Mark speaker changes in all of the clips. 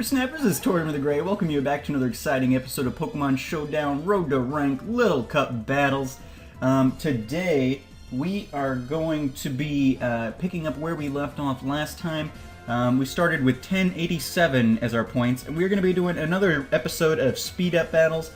Speaker 1: Whippersnappers, it's Tortimer the Great. Welcome you back to another exciting episode of Pokemon Showdown Road to Rank Little Cup Battles. Today, we are going to be picking up where we left off last time. We started with 1087 as our points, and we're going to be doing another episode of Speed Up Battles,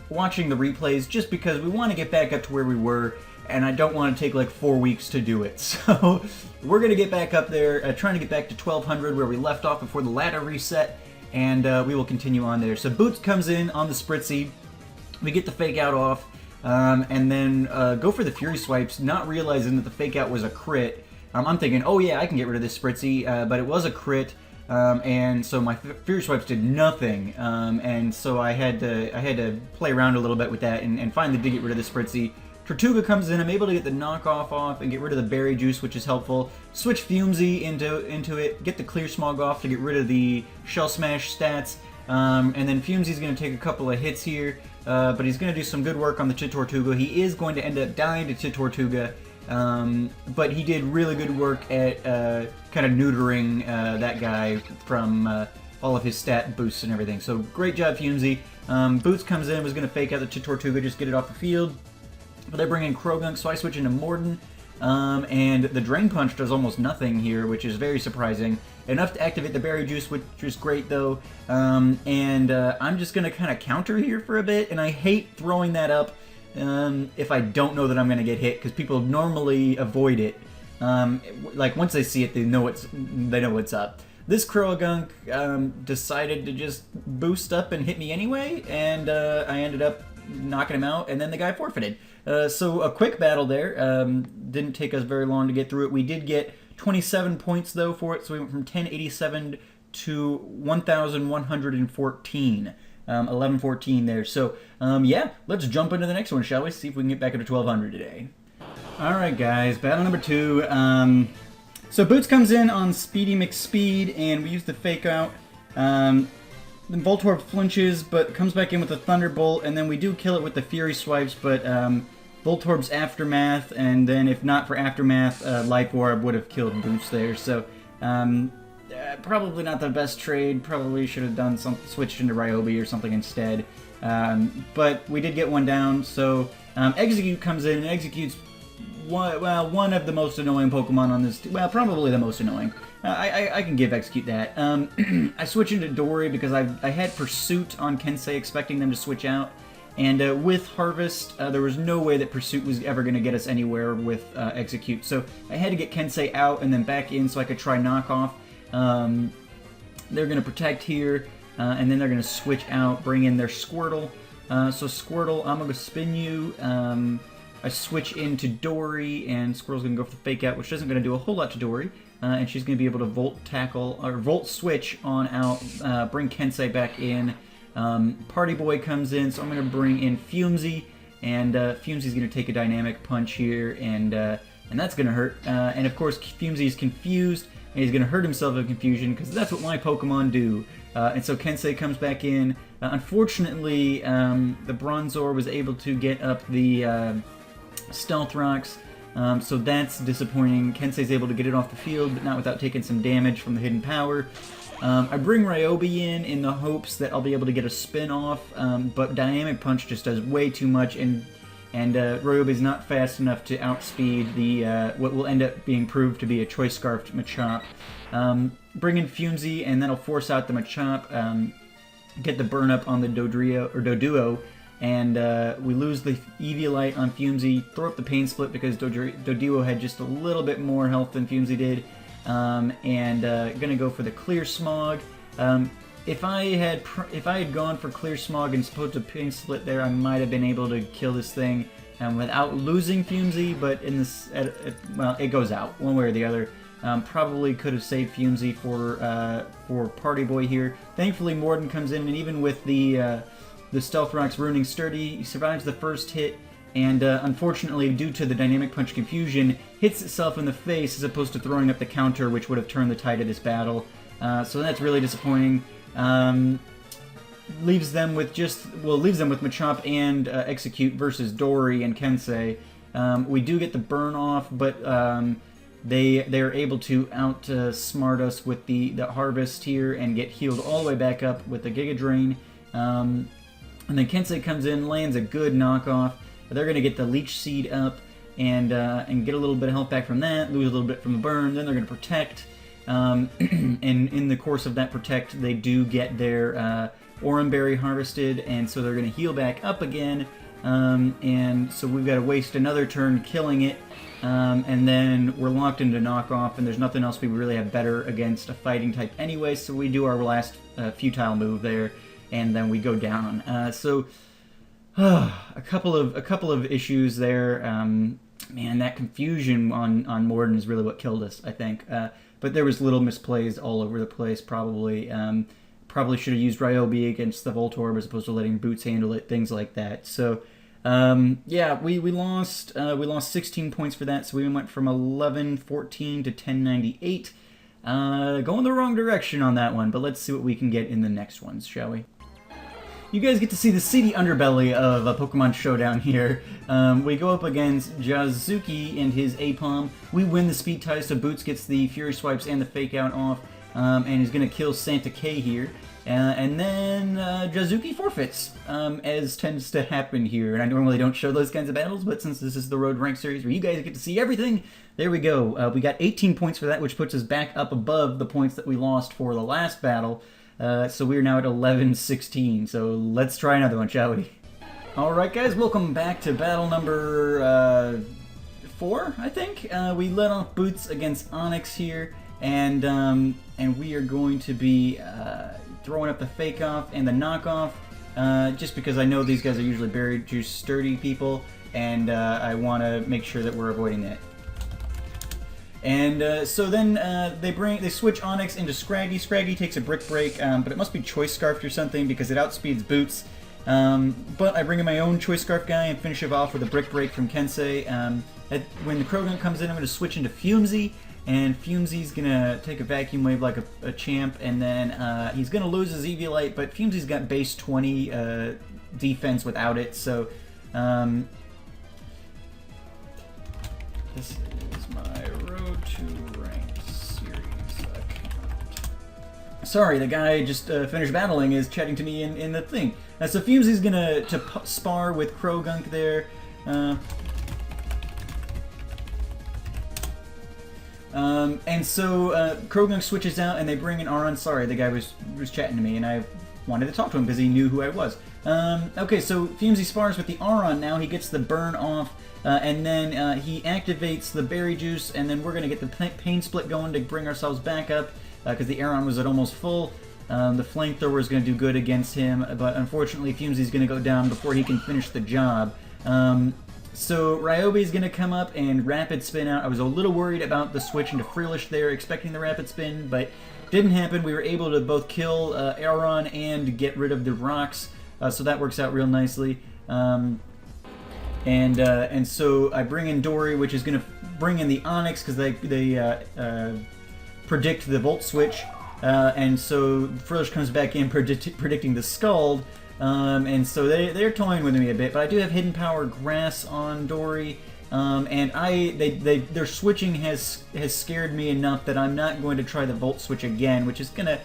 Speaker 1: watching the replays just because we want to get back up to where we were, and I don't want to take like 4 weeks to do it. So we're going to get back up there, trying to get back to 1200 where we left off before the ladder reset, and we will continue on there. So Boots comes in on the Spritzy, we get the Fake Out off, and then go for the Fury Swipes, not realizing that the Fake Out was a crit. I'm thinking, oh yeah, I can get rid of this Spritzy, but it was a crit, and so my Fury Swipes did nothing, and so I had to play around a little bit with that, and finally did get rid of the Spritzy. Tortuga comes in, I'm able to get the knockoff off and get rid of the berry juice, which is helpful. Switch Fumesy into it, get the Clear Smog off to get rid of the Shell Smash stats, and then Fumesy's going to take a couple of hits here, but he's going to do some good work on the Tortuga. He is going to end up dying to Tortuga, but he did really good work at kind of neutering that guy from all of his stat boosts and everything. So great job, Fumesy. Boots comes in, was going to fake out the Tortuga, just get it off the field. But they bring in Croagunk, so I switch into Morden, and the Drain Punch does almost nothing here, which is very surprising. Enough to activate the Berry Juice, which is great though, and I'm just going to kind of counter here for a bit, and I hate throwing that up if I don't know that I'm going to get hit, because people normally avoid it. Like, once they see it, they know what's up. This Croagunk decided to just boost up and hit me anyway, and I ended up knocking him out, and then the guy forfeited. So a quick battle there. Didn't take us very long to get through it. We did get 27 points though for it, so we went from 1087 to 1114. 1114 there. So yeah, let's jump into the next one, shall we? See if we can get back up to 1200 today. Alright guys, battle number 2. So Boots comes in on Speedy McSpeed, and we use the Fake Out. Then Voltorb flinches, but comes back in with a Thunderbolt, and then we do kill it with the Fury Swipes, but Voltorb's Aftermath, and then if not for Aftermath, Life Orb would have killed Boots there. So probably not the best trade. Probably should have done switched into Ryobi or something instead. But we did get one down, so Execute comes in and executes one of the most annoying Pokemon on this. Well, probably the most annoying. I can give Execute that. I switch into Dory because I had Pursuit on Kensei, expecting them to switch out. And with Harvest, there was no way that Pursuit was ever going to get us anywhere with Execute. So I had to get Kensei out and then back in so I could try Knockoff. They're going to Protect here, and then they're going to switch out, bring in their Squirtle. So Squirtle, I'm going to spin you. I switch into Dory, and Squirtle's going to go for the Fake Out, which isn't going to do a whole lot to Dory. And she's going to be able to Volt Tackle, or Volt Switch on out, bring Kensei back in. Party Boy comes in, so I'm going to bring in Fumesy, and Fumesy's going to take a Dynamic Punch here, and that's going to hurt. And of course, Fumesy's confused, and he's going to hurt himself in confusion, because that's what my Pokemon do. And so Kensei comes back in. Unfortunately, the Bronzor was able to get up the Stealth Rocks, so that's disappointing. Kensei's able to get it off the field, but not without taking some damage from the Hidden Power. I bring Ryobi in the hopes that I'll be able to get a spin off, but Dynamic Punch just does way too much, and Ryobi's not fast enough to outspeed the what will end up being proved to be a Choice Scarfed Machop. Bring in Fumesy, and that'll force out the Machop, get the burn up on the Doduo, and we lose the Eviolite on Fumesy, throw up the Pain Split because Doduo had just a little bit more health than Fumesy did, and gonna go for the Clear Smog. If I had gone for Clear Smog and supposed to Pain Split there, I might have been able to kill this thing without losing Fumesy, but in this, well, it goes out one way or the other. Probably could have saved Fumesy for Party Boy here. Thankfully, Morden comes in, and even with the Stealth Rock's ruining Sturdy, he survives the first hit, and unfortunately, due to the Dynamic Punch confusion, hits itself in the face as opposed to throwing up the counter, which would have turned the tide of this battle. So that's really disappointing. Leaves them with Machop and Execute versus Dory and Kensei. We do get the burn off, but they're able to outsmart us with the harvest here and get healed all the way back up with the Giga Drain. And then Kensei comes in, lands a good knockoff. They're going to get the Leech Seed up and get a little bit of health back from that, lose a little bit from the burn. Then they're going to protect. And in the course of that protect, they do get their Aurum Berry harvested, and so they're going to heal back up again. And so we've got to waste another turn killing it. And then we're locked into knockoff, and there's nothing else we really have better against a fighting type anyway, so we do our last futile move there, and then we go down. A couple of issues there. Man, that confusion on Morden is really what killed us, I think. But there was little misplays all over the place, probably. Probably should have used Ryobi against the Voltorb as opposed to letting Boots handle it, things like that. So, yeah, we lost 16 points for that, so we went from 1114 to 1098. Going the wrong direction on that one, but let's see what we can get in the next ones, shall we? You guys get to see the seedy underbelly of Pokemon Showdown here. We go up against Jazuki and his Apom. We win the speed tie, so Boots gets the Fury Swipes and the Fake Out off, and he's going to kill Santa K here. And then Jazuki forfeits, as tends to happen here. And I normally don't show those kinds of battles, but since this is the Road Rank Series where you guys get to see everything, there we go. We got 18 points for that, which puts us back up above the points that we lost for the last battle. So we're now at 11-16, so let's try another one, shall we? Alright guys, welcome back to battle number 4, I think. We let off Boots against Onyx here, and we are going to be throwing up the Fake Off and the Knockoff, just because I know these guys are usually Berry Juice sturdy people, and I want to make sure that we're avoiding that. And so then they switch Onyx into Scraggy. Scraggy takes a Brick Break, but it must be Choice Scarfed or something because it outspeeds Boots. But I bring in my own Choice Scarf guy and finish it off with a Brick Break from Kensei. When the Krogan comes in, I'm going to switch into Fumesy, and Fumesy's going to take a Vacuum Wave like a champ, and then he's going to lose his Eviolite, but Fumesy's got base 20 defense without it, so this is my Road to Rank Series account. Sorry, the guy just finished battling is chatting to me in the thing. So Fumesy's gonna spar with Krogunk there. And so Krogunk switches out and they bring in Aron. Sorry, the guy was chatting to me and I wanted to talk to him because he knew who I was. Okay, so Fumesy spars with the Aron now. He gets the burn off. And then he activates the Berry Juice, and then we're going to get the Pain Split going to bring ourselves back up, because the Aron was at almost full. The Flamethrower is going to do good against him, but unfortunately Fumesy's going to go down before he can finish the job. So Ryobi is going to come up and Rapid Spin out. I was a little worried about the switch into Frillish there, expecting the Rapid Spin, but didn't happen. We were able to both kill Aron and get rid of the rocks, so that works out real nicely. And so I bring in Dory, which is going to bring in the Onyx because they predict the Volt Switch, and so Frillish comes back in predicting the Scald, and so they're toying with me a bit. But I do have Hidden Power Grass on Dory, and their switching has scared me enough that I'm not going to try the Volt Switch again, which is gonna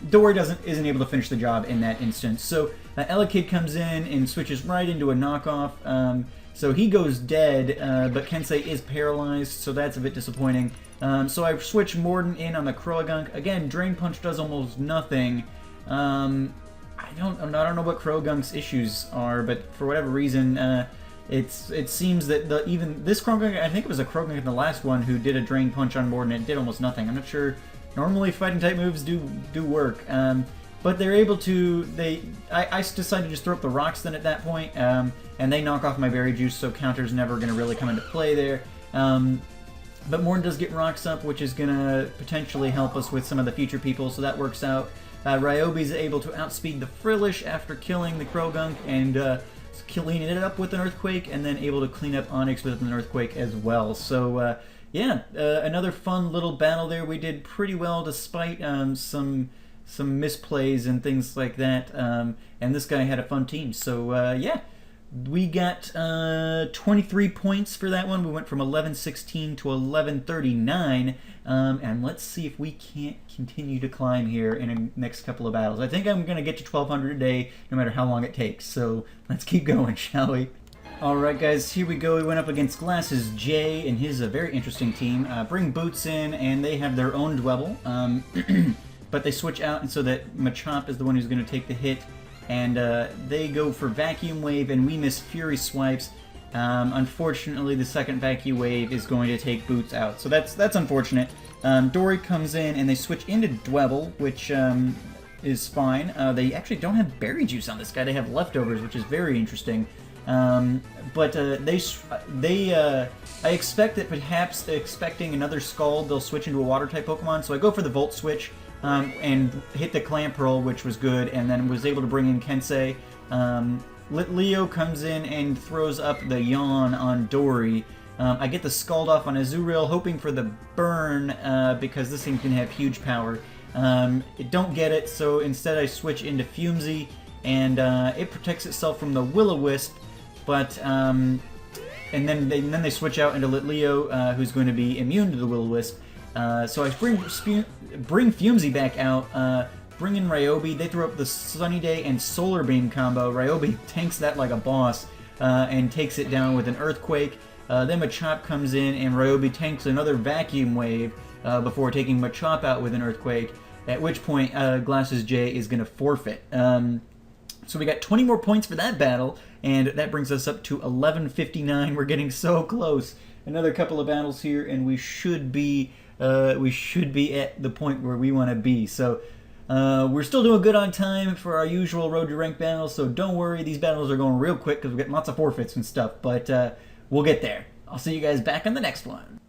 Speaker 1: Dory isn't able to finish the job in that instance. So Elekid comes in and switches right into a knockoff. So he goes dead, but Kensei is paralyzed, so that's a bit disappointing. So I switch Morden in on the Krogunk. Again, Drain Punch does almost nothing. I don't know what Krogunk's issues are, but for whatever reason, it seems that even this Krogunk, I think it was a Krogunk in the last one who did a Drain Punch on Morden and it did almost nothing. I'm not sure. Normally fighting type moves do work, but they're able to. I decided to just throw up the rocks then at that point, and they knock off my Berry Juice, so counter's never going to really come into play there. But Morden does get rocks up, which is going to potentially help us with some of the future people, so that works out. Ryobi's able to outspeed the Frillish after killing the Krogunk and cleaning it up with an Earthquake, and then able to clean up Onyx with an Earthquake as well. So. Yeah, another fun little battle there. We did pretty well despite some misplays and things like that. And this guy had a fun team. So yeah, We got 23 points for that one. We went from 1116 to 1139. And let's see if we can't continue to climb here in the next couple of battles. I think I'm going to get to 1200 a day no matter how long it takes. So let's keep going, shall we? Alright guys, here we go. We went up against Glasses J and his very interesting team. Bring Boots in and they have their own Dwebble. But they switch out and so that Machop is the one who's going to take the hit. And they go for Vacuum Wave, and we miss Fury Swipes. Unfortunately, the second Vacuum Wave is going to take Boots out, so that's unfortunate. Dory comes in, and they switch into Dwebble, which is fine. They actually don't have Berry Juice on this guy; they have Leftovers, which is very interesting. But I expect that perhaps expecting another Scald, they'll switch into a Water-type Pokemon, so I go for the Volt Switch. And hit the Clamp Pearl, which was good, and then was able to bring in Kensei. Leo comes in and throws up the Yawn on Dory. I get the Scald off on Azurill, hoping for the Burn, because this thing can have huge power. Don't get it, so instead I switch into Fumesy, and it protects itself from the Will-O-Wisp, but and then they switch out into Litleo, who's going to be immune to the Will-O-Wisp. So I bring Fumesy back out, bring in Ryobi, they throw up the Sunny Day and Solar Beam combo. Ryobi tanks that like a boss, and takes it down with an Earthquake. Then Machop comes in and Ryobi tanks another Vacuum Wave, before taking Machop out with an Earthquake, at which point Glasses J is going to forfeit. So we got 20 more points for that battle, and that brings us up to 1159. We're getting so close. Another couple of battles here, and we should be at the point where we want to be. So we're still doing good on time for our usual Road to Rank battles, so don't worry, these battles are going real quick because we're getting lots of forfeits and stuff, but we'll get there. I'll see you guys back on the next one.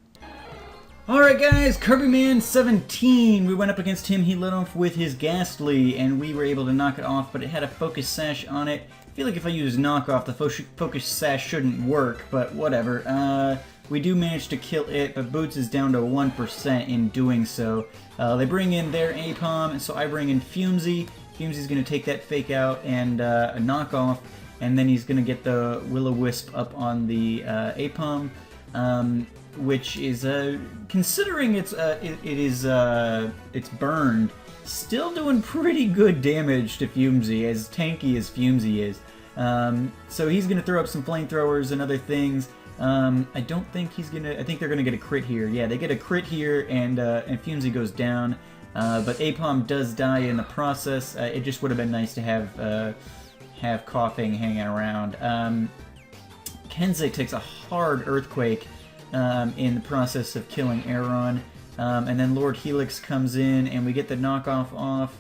Speaker 1: Alright guys, Kirby Man 17. We went up against him, he led off with his Ghastly, and we were able to knock it off, but it had a Focus Sash on it. I feel like if I use Knockoff, the Focus Sash shouldn't work, but whatever. We do manage to kill it, but Boots is down to 1% in doing so. They bring in their Apom, so I bring in Fumesy. Fumesy's going to take that Fake out and a Knockoff, and then he's going to get the Will-O-Wisp up on the Apom, which is, considering it's burned, still doing pretty good damage to Fumesy, as tanky as Fumesy is. So he's going to throw up some Flamethrowers and other things. I don't think he's gonna. I think they're gonna get a crit here. Yeah, they get a crit here, and Fumesy goes down. But Apom does die in the process. It just would have been nice to have Coughing hanging around. Kensei takes a hard Earthquake in the process of killing Aeron, and then Lord Helix comes in, and we get the Knockoff off,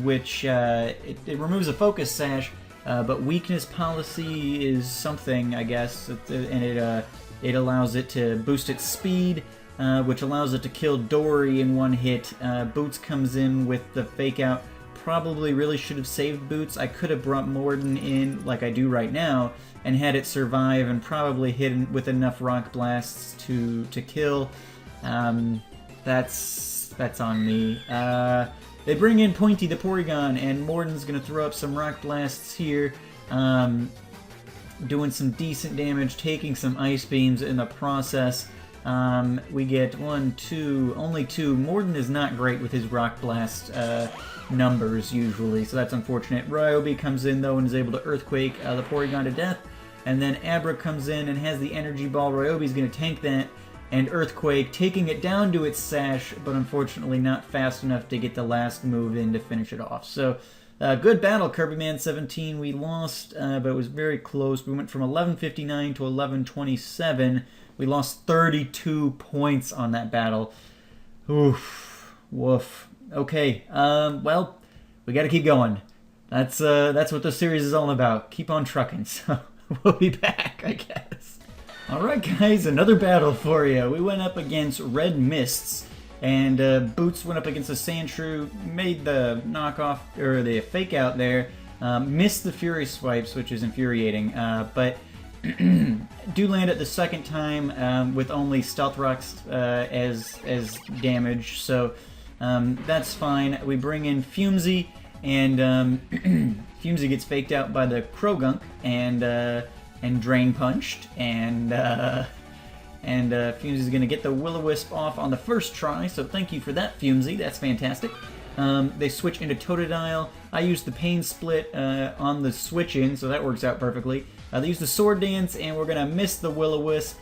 Speaker 1: which it removes a Focus Sash. But Weakness Policy is something, I guess, and it allows it to boost its speed, which allows it to kill Dory in one hit. Boots comes in with the Fake Out. Probably really should have saved Boots. I could have brought Morden in, like I do right now, and had it survive and probably hit with enough Rock Blasts to kill. That's on me. They bring in Pointy the Porygon, and Morden's going to throw up some Rock Blasts here, doing some decent damage, taking some Ice Beams in the process. We get only two. Morden is not great with his Rock Blast numbers, usually, so that's unfortunate. Ryobi comes in, though, and is able to Earthquake the Porygon to death, and then Abra comes in and has the Energy Ball. Ryobi's going to tank that, and Earthquake, taking it down to its Sash, but unfortunately not fast enough to get the last move in to finish it off. So, good battle, Kirby Man 17. We lost, but it was very close. We went from 1159 to 1127. We lost 32 points on that battle. Oof. Woof. Okay, well, we gotta keep going. That's what the series is all about. Keep on trucking, so we'll be back, I guess. Alright guys, another battle for you. We went up against Red Mists, and Boots went up against a Sandshrew, made the knockoff, or the Fake Out there, missed the Fury Swipes, which is infuriating, but do land it the second time with only Stealth Rocks as damage, so that's fine. We bring in Fumesy, and Fumesy gets faked out by the Krogunk and drain punched, and Fumesy's going to get the Will-O-Wisp off on the first try, so thank you for that, Fumesy. That's fantastic. They switch into Totodile. I used the Pain Split on the switch-in, so that works out perfectly. They use the Sword Dance, and we're going to miss the Will-O-Wisp.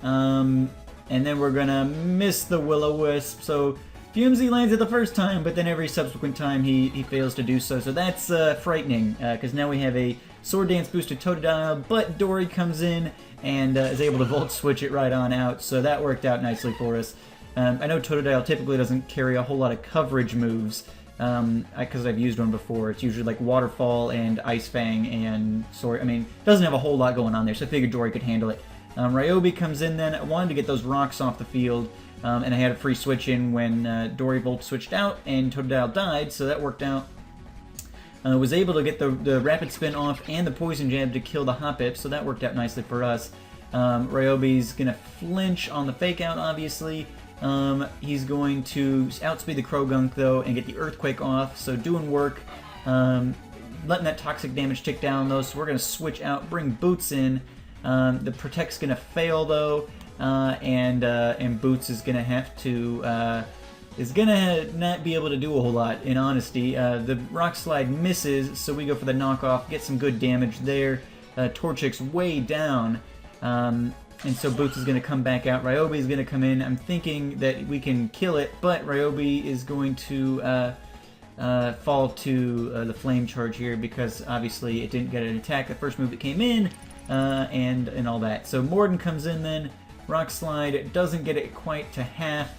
Speaker 1: And then we're going to miss the Will-O-Wisp, so Fumesy lands it the first time, but then every subsequent time he fails to do so. So that's frightening, because now we have a Sword Dance boosted Totodile, but Dory comes in and is able to Volt Switch it right on out, so that worked out nicely for us. I know Totodile typically doesn't carry a whole lot of coverage moves, because I've used one before. It's usually like Waterfall and Ice Fang and Sword. I mean, doesn't have a whole lot going on there, so I figured Dory could handle it. Ryobi comes in then. I wanted to get those rocks off the field, and I had a free switch in when Dory Volt switched out and Totodile died, so that worked out. Was able to get the Rapid Spin off and the Poison Jab to kill the Hoppip, so that worked out nicely for us. Ryobi's going to flinch on the Fake Out, obviously. He's going to outspeed the Krogunk, though, and get the Earthquake off, so doing work. Letting that toxic damage tick down, though, so we're going to switch out, bring Boots in. The Protect's going to fail, though, and Boots is going to have to... is going to not be able to do a whole lot, in honesty. The Rock Slide misses, so we go for the knockoff, get some good damage there. Torchic's way down, and so Boots is going to come back out. Ryobi is going to come in. I'm thinking that we can kill it, but Ryobi is going to fall to the Flame Charge here, because obviously it didn't get an attack the first move that came in, and all that. So Morden comes in then. Rock Slide doesn't get it quite to half.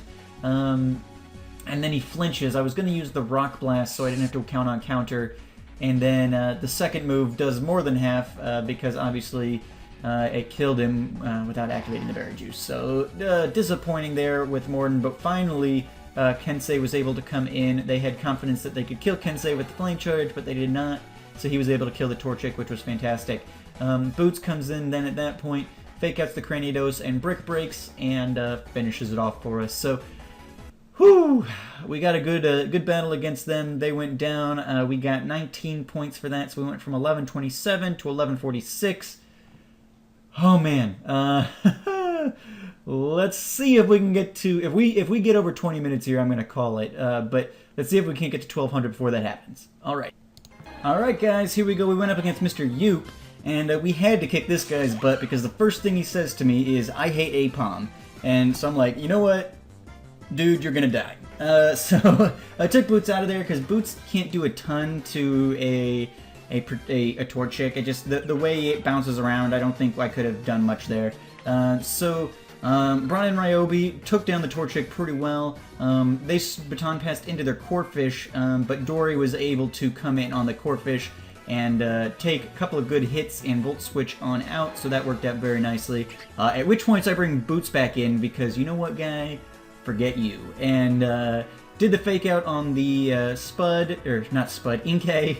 Speaker 1: And then he flinches. I was going to use the Rock Blast so I didn't have to count on counter. And then the second move does more than half because obviously it killed him without activating the Berry Juice. So disappointing there with Morden, but finally Kensei was able to come in. They had confidence that they could kill Kensei with the Flame Charge, but they did not. So he was able to kill the Torchic, which was fantastic. Boots comes in then at that point, Fake Outs the Cranidos and Brick Breaks, and finishes it off for us. So whew, we got a good battle against them. They went down. We got 19 points for that, so we went from 1127 to 1146. Oh man, let's see if we can get to if we get over 20 minutes here. I'm gonna call it, but let's see if we can't get to 1200 before that happens. All right, guys, here we go. We went up against Mr. Yoop, and we had to kick this guy's butt because the first thing he says to me is, "I hate Apom," and so I'm like, you know what? Dude, you're gonna die. So I took Boots out of there because Boots can't do a ton to a Torchic. It just the way it bounces around, I don't think I could have done much there. So Brian and Ryobi took down the Torchic pretty well. They baton passed into their Corphish, but Dory was able to come in on the Corphish and take a couple of good hits and Volt Switch on out, so that worked out very nicely. At which points I bring Boots back in because, you know what, guy? Forget you. And did the Fake Out on the Spud, or not Spud, Inkay.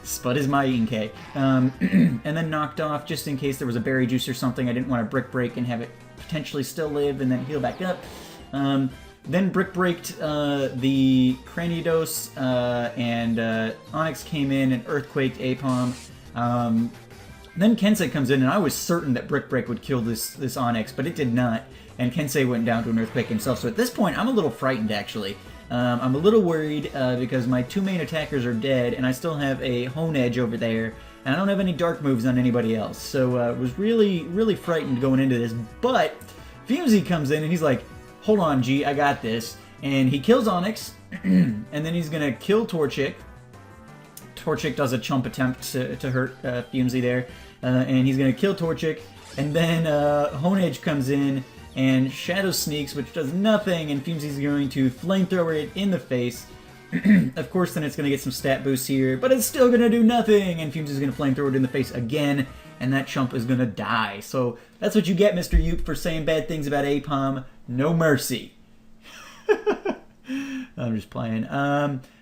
Speaker 1: Spud is my Inkay. And then knocked off just in case there was a Berry Juice or something. I didn't want to Brick Break and have it potentially still live and then heal back up. Then Brick Breaked the Cranidos, and Onyx came in and Earthquaked Apom. Then Kensei comes in, and I was certain that Brick Break would kill this Onyx, but it did not. And Kensei went down to an Earthquake himself. So at this point, I'm a little frightened, actually. I'm a little worried because my two main attackers are dead, and I still have a Hone Edge over there, and I don't have any dark moves on anybody else. So I was really, really frightened going into this. But Fumesy comes in, and he's like, hold on, G, I got this. And he kills Onyx, and then he's going to kill Torchic. Torchic does a chump attempt to hurt Fumesy there, and he's going to kill Torchic. And then Hone Edge comes in, and Shadow Sneaks, which does nothing, and Fumesy's going to Flamethrower it in the face. Of course, then it's going to get some stat boosts here, but it's still going to do nothing, and Fumesy's going to Flamethrower it in the face again, and that chump is going to die. So that's what you get, Mr. Yoop, for saying bad things about Apom. No mercy. I'm just playing.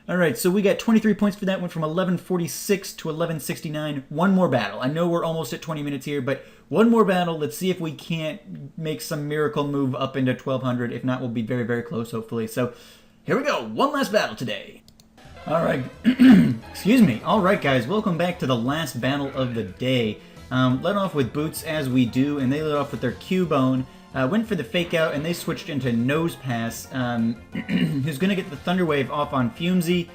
Speaker 1: Alright, so we got 23 points for that. Went from 1146 to 1169. One more battle. I know we're almost at 20 minutes here, but one more battle. Let's see if we can't make some miracle move up into 1200. If not, we'll be very, very close, hopefully. So, here we go. One last battle today. All right, excuse me. All right, guys, welcome back to the last battle of the day. Led off with Boots as we do, and they led off with their Cubone. Went for the fake out, and they switched into Nose Pass, who's going to get the Thunder Wave off on Fumesy,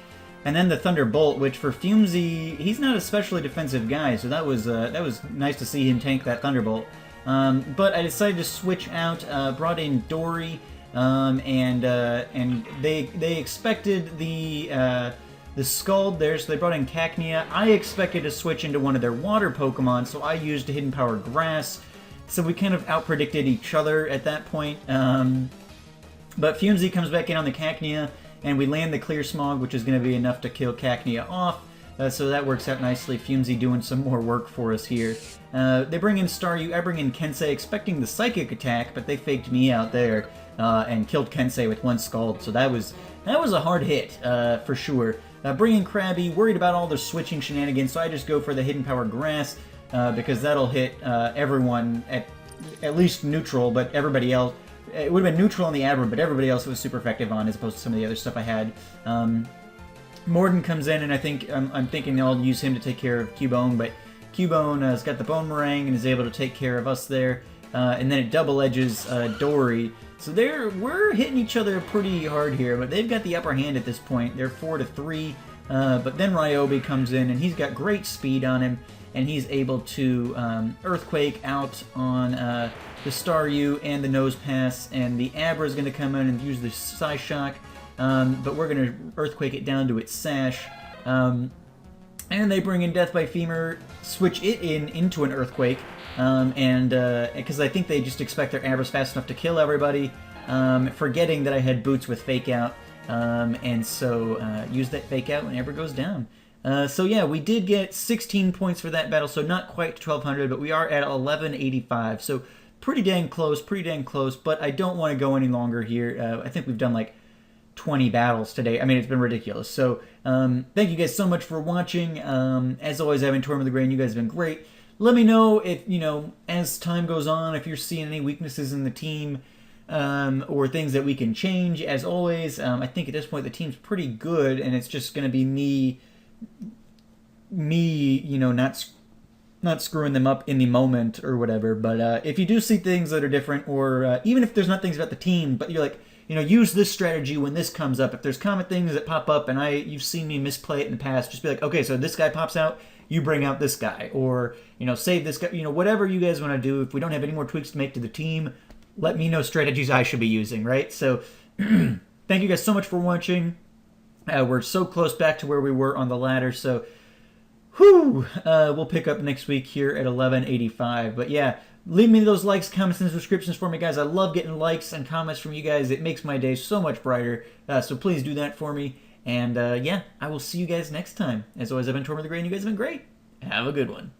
Speaker 1: and then the Thunderbolt, which for Fumesy, he's not a especially defensive guy, so that was nice to see him tank that Thunderbolt. But I decided to switch out, brought in Dory, and they expected the Scald there, so they brought in Cacnea. I expected to switch into one of their water Pokemon, so I used Hidden Power Grass. So we kind of outpredicted each other at that point. But Fumesy comes back in on the Cacnea, and we land the Clear Smog, which is going to be enough to kill Cacnea off. So that works out nicely. Fumesy doing some more work for us here. They bring in Staryu, I bring in Kensei, expecting the Psychic attack, but they faked me out there and killed Kensei with one Scald. So that was a hard hit for sure. Bring in Krabby, worried about all the switching shenanigans, so I just go for the Hidden Power Grass. Because that'll hit everyone at least neutral, but everybody else... It would have been neutral on the Abra, but everybody else it was super effective on, as opposed to some of the other stuff I had. Morden comes in, and I'm thinking I'll use him to take care of Cubone, but Cubone has got the Bone Meringue and is able to take care of us there. And then it double edges Dory. So we're hitting each other pretty hard here, but they've got the upper hand at this point. They're 4-3, but then Ryobi comes in, and he's got great speed on him. And he's able to Earthquake out on the Staryu and the Nose Pass, and the Abra is going to come in and use the Psyshock, but we're going to Earthquake it down to its Sash. And they bring in Death by Femur, switch it into an Earthquake, and because I think they just expect their Abra's fast enough to kill everybody, forgetting that I had Boots with Fake Out, and so use that Fake Out when Abra goes down. So yeah, we did get 16 points for that battle, so not quite 1,200, but we are at 1185, so pretty dang close, but I don't want to go any longer here. I think we've done like 20 battles today. I mean, it's been ridiculous. So thank you guys so much for watching. As always, I've been Tortimer the Grain. You guys have been great. Let me know if, as time goes on, if you're seeing any weaknesses in the team, or things that we can change. As always, I think at this point the team's pretty good, and it's just going to be me, not screwing them up in the moment or whatever. But if you do see things that are different, or even if there's not things about the team, but you're like, use this strategy when this comes up. If there's common things that pop up and you've seen me misplay it in the past, just be like, okay, so this guy pops out, you bring out this guy, or save this guy. Whatever you guys want to do. If we don't have any more tweaks to make to the team, let me know strategies I should be using. Right? So thank you guys so much for watching. We're so close back to where we were on the ladder, so we'll pick up next week here at 1185. But yeah, leave me those likes, comments, and subscriptions for me, guys. I love getting likes and comments from you guys. It makes my day so much brighter, so please do that for me. And yeah, I will see you guys next time. As always, I've been Tortimer the Great, and you guys have been great. Have a good one.